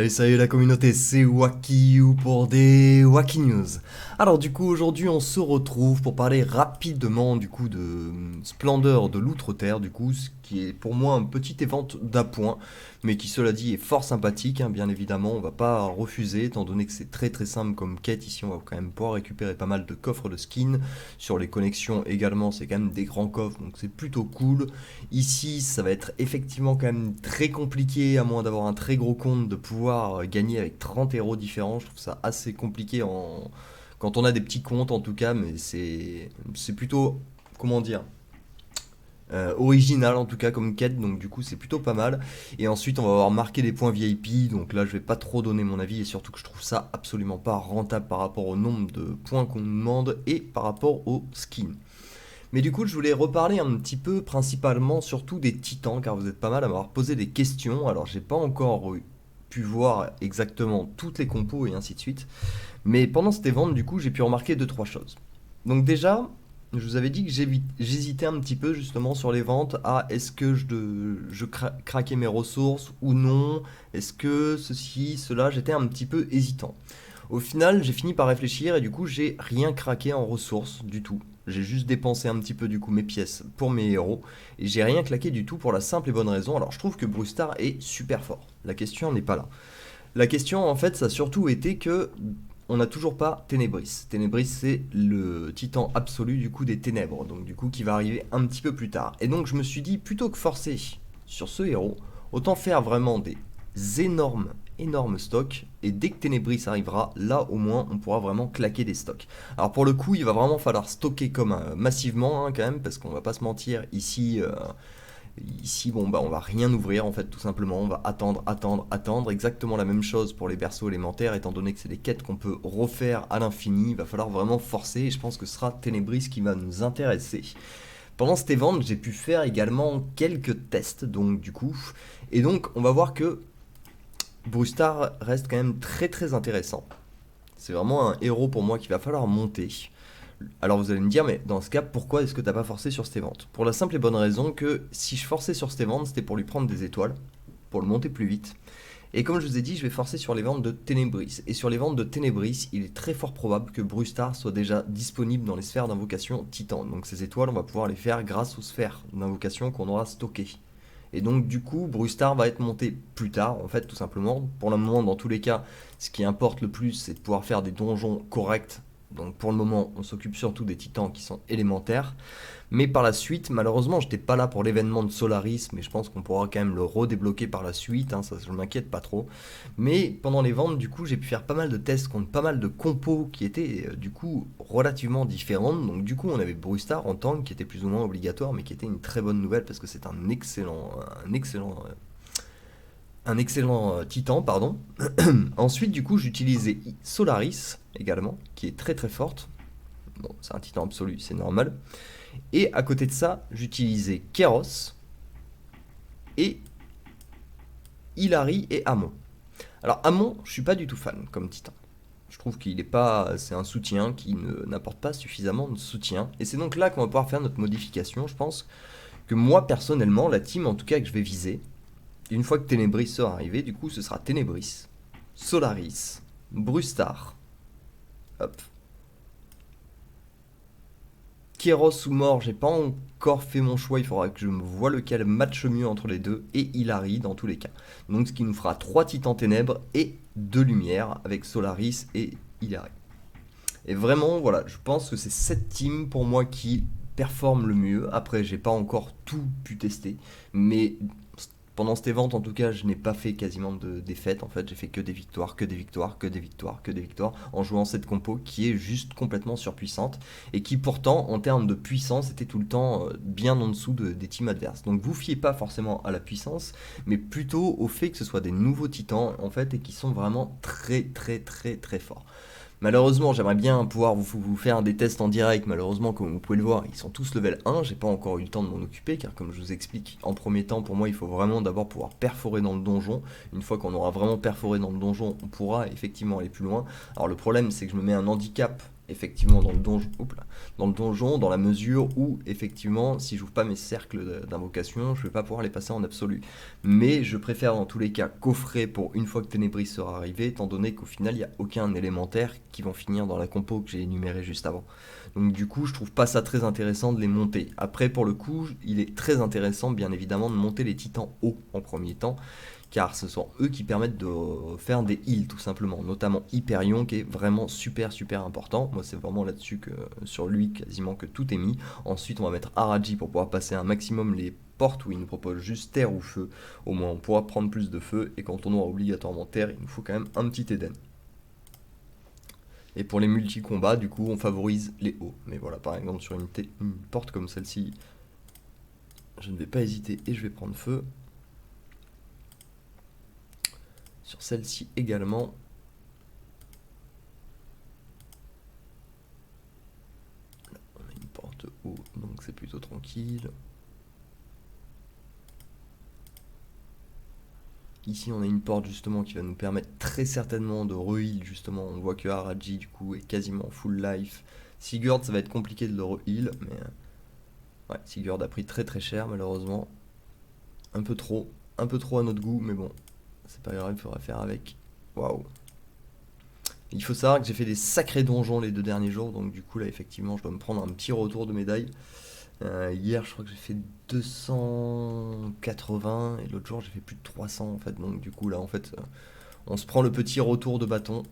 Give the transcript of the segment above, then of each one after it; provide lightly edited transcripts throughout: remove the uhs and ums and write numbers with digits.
Salut la communauté, c'est Wakiyu pour des Waki News. Alors du coup aujourd'hui on se retrouve pour parler rapidement du coup de Splendeur de l'Outre-Terre du coup, ce qui est pour moi un petit event d'appoint, mais qui cela dit est fort sympathique, hein, bien évidemment, on va pas refuser étant donné que c'est très simple comme quête. Ici on va quand même pouvoir récupérer pas mal de coffres de skins, sur les connexions également c'est quand même des grands coffres donc c'est plutôt cool. Ici ça va être effectivement quand même très compliqué à moins d'avoir un très gros compte de pouvoir gagner avec 30 héros différents. Je trouve ça assez compliqué quand on a des petits comptes en tout cas, mais c'est plutôt, comment dire, original en tout cas comme quête, donc du coup c'est plutôt pas mal. Et ensuite on va avoir marqué des points VIP, donc là je vais pas trop donner mon avis, et surtout que je trouve ça absolument pas rentable par rapport au nombre de points qu'on nous demande et par rapport aux skins. Mais du coup, je voulais reparler un petit peu, principalement, surtout des titans, car vous êtes pas mal à m'avoir posé des questions. Alors, j'ai pas encore pu voir exactement toutes les compos et ainsi de suite. Mais pendant cette vente, du coup, j'ai pu remarquer deux, trois choses. Donc déjà, je vous avais dit que j'hésitais un petit peu justement sur les ventes à est-ce que craquais mes ressources ou non, est-ce que ceci, cela, j'étais un petit peu hésitant. Au final, j'ai fini par réfléchir et du coup, j'ai rien craqué en ressources du tout. J'ai juste dépensé un petit peu du coup mes pièces pour mes héros et j'ai rien claqué du tout pour la simple et bonne raison. Alors je trouve que Brustar est super fort. La question n'est pas là. La question en fait ça a surtout été que on n'a toujours pas Ténébris. Ténébris c'est le titan absolu du coup des ténèbres, donc du coup qui va arriver un petit peu plus tard. Et donc je me suis dit plutôt que forcer sur ce héros, autant faire vraiment des énormes stocks, et dès que Ténébris arrivera, là au moins on pourra vraiment claquer des stocks. Alors pour le coup il va vraiment falloir stocker comme massivement, hein, quand même, parce qu'on va pas se mentir, ici bon bah on va rien ouvrir en fait, tout simplement, on va attendre, exactement la même chose pour les berceaux élémentaires, étant donné que c'est des quêtes qu'on peut refaire à l'infini. Il va falloir vraiment forcer, et je pense que ce sera Ténébris qui va nous intéresser. Pendant cet event, j'ai pu faire également quelques tests, donc du coup, et donc on va voir que Brustar reste quand même très intéressant. C'est vraiment un héros pour moi qu'il va falloir monter. Alors vous allez me dire, mais dans ce cas, pourquoi est-ce que t'as pas forcé sur cette vente? Pour la simple et bonne raison que si je forçais sur cette vente, c'était pour lui prendre des étoiles, pour le monter plus vite. Et comme je vous ai dit, je vais forcer sur les ventes de Ténébris. Et sur les ventes de Ténébris, il est très fort probable que Brustar soit déjà disponible dans les sphères d'invocation Titan. Donc ces étoiles, on va pouvoir les faire grâce aux sphères d'invocation qu'on aura stockées. Et donc du coup, Brustar va être monté plus tard, en fait, tout simplement. Pour le moment, dans tous les cas, ce qui importe le plus, c'est de pouvoir faire des donjons corrects. Donc pour le moment, on s'occupe surtout des titans qui sont élémentaires. Mais par la suite, malheureusement, j'étais pas là pour l'événement de Solaris, mais je pense qu'on pourra quand même le redébloquer par la suite, hein, ça je m'inquiète pas trop. Mais pendant les ventes, du coup, j'ai pu faire pas mal de tests contre pas mal de compos qui étaient du coup relativement différentes. Donc du coup, on avait Brustar en tank qui était plus ou moins obligatoire, mais qui était une très bonne nouvelle parce que c'est un excellent titan, pardon. Ensuite, du coup, j'utilisais Solaris également, qui est très forte. Bon, c'est un titan absolu, c'est normal. Et à côté de ça, j'utilisais Kéros et Hilary et Amon. Alors Amon, je suis pas du tout fan comme titan. Je trouve qu'il est pas, c'est un soutien qui n'apporte pas suffisamment de soutien. Et c'est donc là qu'on va pouvoir faire notre modification. Je pense que moi personnellement, la team en tout cas que je vais viser, une fois que Ténébris sera arrivé, du coup ce sera Ténébris, Solaris, Brustar, hop, Kéros ou mort, j'ai pas encore fait mon choix, il faudra que je me vois lequel match mieux entre les deux, et Hilary dans tous les cas. Donc ce qui nous fera 3 titans ténèbres et 2 lumières avec Solaris et Hilary. Et vraiment, voilà, je pense que c'est cette team pour moi qui performe le mieux. Après, j'ai pas encore tout pu tester, mais pendant cette event, en tout cas, je n'ai pas fait quasiment de défaites. En fait, j'ai fait que des victoires, en jouant cette compo qui est juste complètement surpuissante et qui pourtant, en termes de puissance, était tout le temps bien en dessous des teams adverses. Donc, vous fiez pas forcément à la puissance, mais plutôt au fait que ce soit des nouveaux titans en fait et qui sont vraiment très forts. Malheureusement, j'aimerais bien pouvoir vous faire des tests en direct. Malheureusement, comme vous pouvez le voir, ils sont tous level 1. J'ai pas encore eu le temps de m'en occuper, car comme je vous explique, en premier temps, pour moi, il faut vraiment d'abord pouvoir perforer dans le donjon. Une fois qu'on aura vraiment perforé dans le donjon, on pourra effectivement aller plus loin. Alors le problème, c'est que je me mets un handicap effectivement dans le donjon, dans la mesure où effectivement si j'ouvre pas mes cercles d'invocation, je vais pas pouvoir les passer en absolu. Mais je préfère dans tous les cas coffrer pour une fois que Ténébris sera arrivé, étant donné qu'au final il n'y a aucun élémentaire qui vont finir dans la compo que j'ai énumérée juste avant. Donc du coup je trouve pas ça très intéressant de les monter. Après pour le coup il est très intéressant bien évidemment de monter les titans hauts en premier temps, car ce sont eux qui permettent de faire des heals tout simplement, notamment Hyperion qui est vraiment super important. Moi c'est vraiment là-dessus que sur lui quasiment que tout est mis. Ensuite on va mettre Araji pour pouvoir passer un maximum les portes où il nous propose juste terre ou feu. Au moins on pourra prendre plus de feu, et quand on aura obligatoirement terre, il nous faut quand même un petit Eden. Et pour les multi-combats, du coup, on favorise les hauts. Mais voilà, par exemple, sur une porte comme celle-ci, je ne vais pas hésiter et je vais prendre feu. Sur celle-ci également. Là, on a une porte haut, donc c'est plutôt tranquille. Ici, on a une porte justement qui va nous permettre très certainement de re-heal justement. On voit que Haraji du coup est quasiment full life. Sigurd, ça va être compliqué de le re-heal, mais ouais, Sigurd a pris très cher malheureusement. Un peu trop à notre goût, mais bon, c'est pas grave, il faudra faire avec. Waouh. Il faut savoir que j'ai fait des sacrés donjons les 2 derniers jours, donc du coup là effectivement je dois me prendre un petit retour de médaille. Hier je crois que j'ai fait 280 et l'autre jour j'ai fait plus de 300 en fait, donc du coup là en fait on se prend le petit retour de bâton,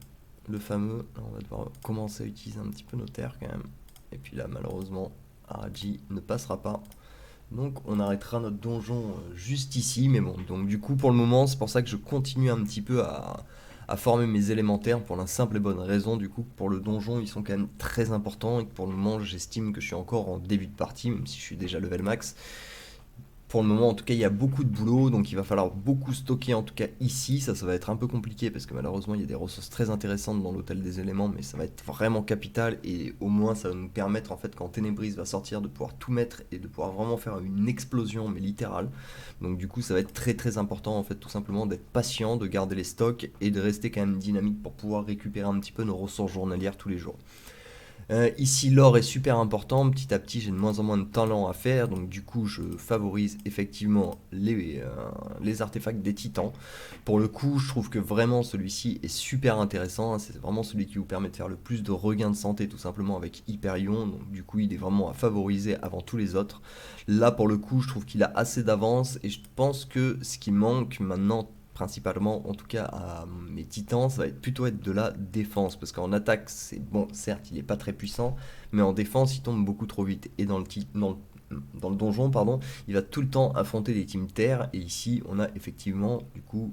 le fameux. Là, on va devoir commencer à utiliser un petit peu nos terres quand même. Et puis là malheureusement Araji ne passera pas. Donc on arrêtera notre donjon juste ici, mais bon, donc du coup pour le moment c'est pour ça que je continue un petit peu à former mes élémentaires pour la simple et bonne raison du coup pour le donjon ils sont quand même très importants et que pour le moment j'estime que je suis encore en début de partie, même si je suis déjà level max. Pour le moment, en tout cas, il y a beaucoup de boulot, donc il va falloir beaucoup stocker, en tout cas ici. Ça va être un peu compliqué parce que malheureusement, il y a des ressources très intéressantes dans l'hôtel des éléments, mais ça va être vraiment capital et au moins, ça va nous permettre, en fait, quand Ténébris va sortir, de pouvoir tout mettre et de pouvoir vraiment faire une explosion, mais littérale. Donc, du coup, ça va être très important, en fait, tout simplement d'être patient, de garder les stocks et de rester quand même dynamique pour pouvoir récupérer un petit peu nos ressources journalières tous les jours. Ici, l'or est super important. Petit à petit, j'ai de moins en moins de talent à faire. Donc, du coup, je favorise effectivement les artefacts des titans. Pour le coup, je trouve que vraiment celui-ci est super intéressant. C'est vraiment celui qui vous permet de faire le plus de regains de santé, tout simplement avec Hyperion. Donc, du coup, il est vraiment à favoriser avant tous les autres. Là, pour le coup, je trouve qu'il a assez d'avance. Et je pense que ce qui manque maintenant, principalement en tout cas à mes titans, ça va être plutôt être de la défense, parce qu'en attaque c'est bon, certes il est pas très puissant, mais en défense il tombe beaucoup trop vite, et dans le donjon pardon, il va tout le temps affronter des teams terre, et ici on a effectivement du coup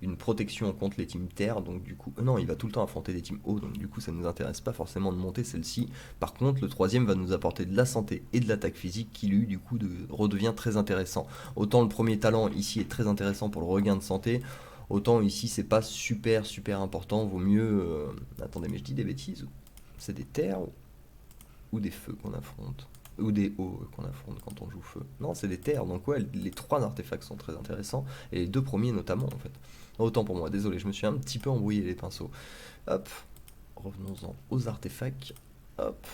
une protection contre les teams terre, donc du coup, non, il va tout le temps affronter des teams eau, donc du coup ça ne nous intéresse pas forcément de monter celle-ci. Par contre, le troisième va nous apporter de la santé et de l'attaque physique qui lui, du coup, redevient très intéressant. Autant le premier talent ici est très intéressant pour le regain de santé, autant ici c'est pas super important, vaut mieux... Attendez, mais je dis des bêtises, c'est des terres ou des feux qu'on affronte ou des hauts qu'on affronte quand on joue feu. Non, c'est des terres, donc ouais, les 3 artefacts sont très intéressants, et les 2 premiers notamment en fait. Autant pour moi, désolé, je me suis un petit peu embrouillé les pinceaux. Hop, revenons-en aux artefacts. Hop.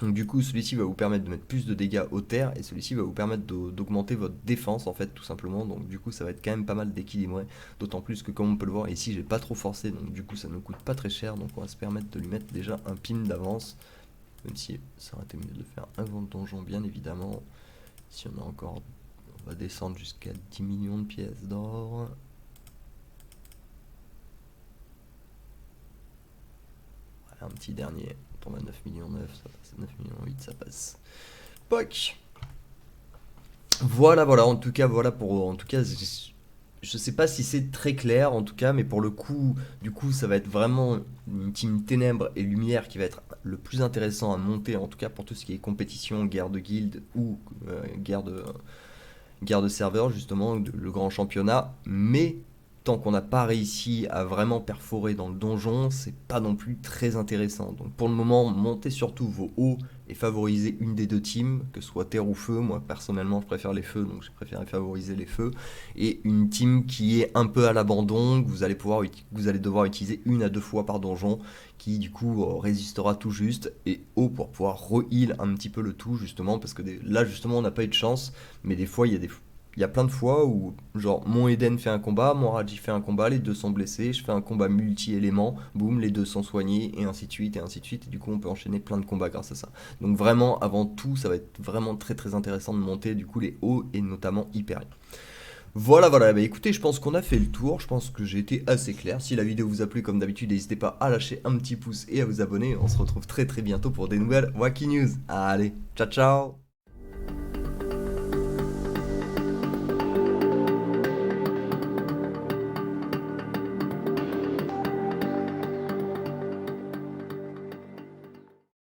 Donc du coup, celui-ci va vous permettre de mettre plus de dégâts aux terres, et celui-ci va vous permettre d'augmenter votre défense en fait, tout simplement. Donc du coup, ça va être quand même pas mal d'équilibrer, d'autant plus que comme on peut le voir ici, j'ai pas trop forcé, donc du coup, ça ne coûte pas très cher, donc on va se permettre de lui mettre déjà un pin d'avance. Même si ça aurait été mieux de le faire avant le donjon, bien évidemment. Si on a encore... On va descendre jusqu'à 10 millions de pièces d'or. Voilà, un petit dernier. On tombe à 9 millions 9, ça passe. 9 millions 8, ça passe. POC. Voilà, en tout cas, voilà pour... En tout cas, je sais pas si c'est très clair, en tout cas, mais pour le coup, du coup, ça va être vraiment une team ténèbres et lumière qui va être le plus intéressant à monter, en tout cas pour tout ce qui est compétition, guerre de guilde ou guerre de serveur, justement, le grand championnat. Mais tant qu'on n'a pas réussi à vraiment perforer dans le donjon, c'est pas non plus très intéressant. Donc pour le moment, montez surtout vos hauts et favorisez une des deux teams, que ce soit terre ou feu. Moi personnellement je préfère les feux, donc j'ai préféré favoriser les feux. Et une team qui est un peu à l'abandon, que vous allez devoir utiliser 1 à 2 fois par donjon, qui du coup résistera tout juste, et haut pour pouvoir re-heal un petit peu le tout justement, parce que là justement on n'a pas eu de chance, mais des fois il y a plein de fois où, genre, mon Eden fait un combat, mon Raji fait un combat, les deux sont blessés, je fais un combat multi-éléments, boum, les deux sont soignés, et ainsi de suite, et ainsi de suite, et du coup, on peut enchaîner plein de combats grâce à ça. Donc, vraiment, avant tout, ça va être vraiment très très intéressant de monter, du coup, les hauts, et notamment Hyperion. Voilà, voilà, bah écoutez, je pense qu'on a fait le tour, je pense que j'ai été assez clair. Si la vidéo vous a plu, comme d'habitude, n'hésitez pas à lâcher un petit pouce et à vous abonner. On se retrouve très très bientôt pour des nouvelles Wacky News. Allez, ciao ciao!